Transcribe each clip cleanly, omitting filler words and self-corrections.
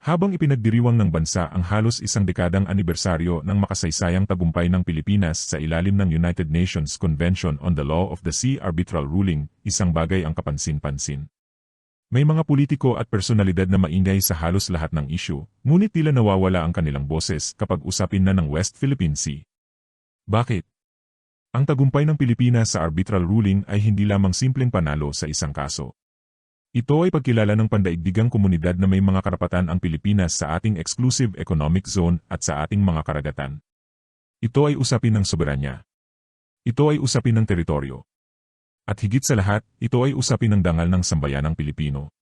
Habang ipinagdiriwang ng bansa ang halos isang dekadang anibersaryo ng makasaysayang tagumpay ng Pilipinas sa ilalim ng United Nations Convention on the Law of the Sea arbitral ruling, isang bagay ang kapansin-pansin. May mga politiko at personalidad na maingay sa halos lahat ng issue, ngunit tila nawawala ang kanilang boses kapag usapin na ng West Philippine Sea. Bakit? Ang tagumpay ng Pilipinas sa arbitral ruling ay hindi lamang simpleng panalo sa isang kaso. Ito ay pagkilala ng pandaigdigang komunidad na may mga karapatan ang Pilipinas sa ating exclusive economic zone at sa ating mga karagatan. Ito ay usapin ng soberanya. Ito ay usapin ng teritoryo. At higit sa lahat, ito ay usapin ng dangal ng sambayanang Pilipino.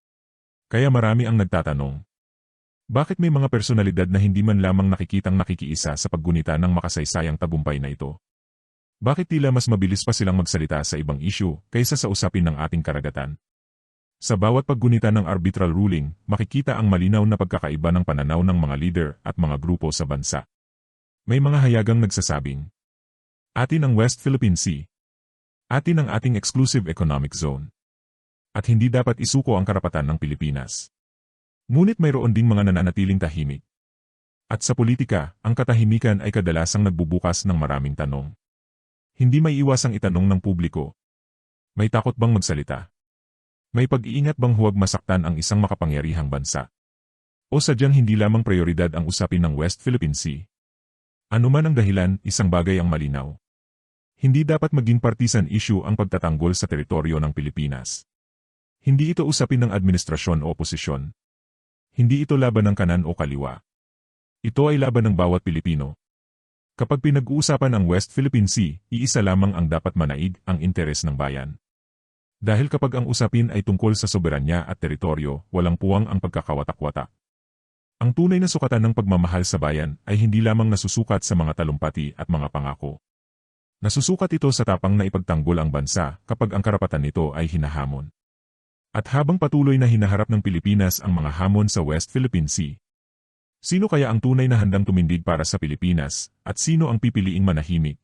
Kaya marami ang nagtatanong, bakit may mga personalidad na hindi man lamang nakikitang nakikiisa sa paggunita ng makasaysayang tagumpay na ito? Bakit tila mas mabilis pa silang magsalita sa ibang issue kaysa sa usapin ng ating karagatan? Sa bawat paggunita ng arbitral ruling, makikita ang malinaw na pagkakaiba ng pananaw ng mga leader at mga grupo sa bansa. May mga hayagang nagsasabing, atin ang West Philippine Sea. Atin ang ating exclusive economic zone. At hindi dapat isuko ang karapatan ng Pilipinas. Ngunit mayroon ding mga nananatiling tahimik. At sa politika, ang katahimikan ay kadalasang nagbubukas ng maraming tanong. Hindi may iwasang itanong ng publiko. May takot bang magsalita? May pag-iingat bang huwag masaktan ang isang makapangyarihang bansa? O sadyang hindi lamang prioridad ang usapin ng West Philippine Sea? Ano man ang dahilan, isang bagay ang malinaw. Hindi dapat maging partisan issue ang pagtatanggol sa teritoryo ng Pilipinas. Hindi ito usapin ng administrasyon o oposisyon. Hindi ito laban ng kanan o kaliwa. Ito ay laban ng bawat Pilipino. Kapag pinag-uusapan ang West Philippine Sea, iisa lamang ang dapat manaig, ang interes ng bayan. Dahil kapag ang usapin ay tungkol sa soberanya at teritoryo, walang puwang ang pagkakawatak-watak. Ang tunay na sukatan ng pagmamahal sa bayan ay hindi lamang nasusukat sa mga talumpati at mga pangako. Nasusukat ito sa tapang na ipagtanggol ang bansa kapag ang karapatan nito ay hinahamon. At habang patuloy na hinaharap ng Pilipinas ang mga hamon sa West Philippine Sea, sino kaya ang tunay na handang tumindig para sa Pilipinas, at sino ang pipiliing manahimik?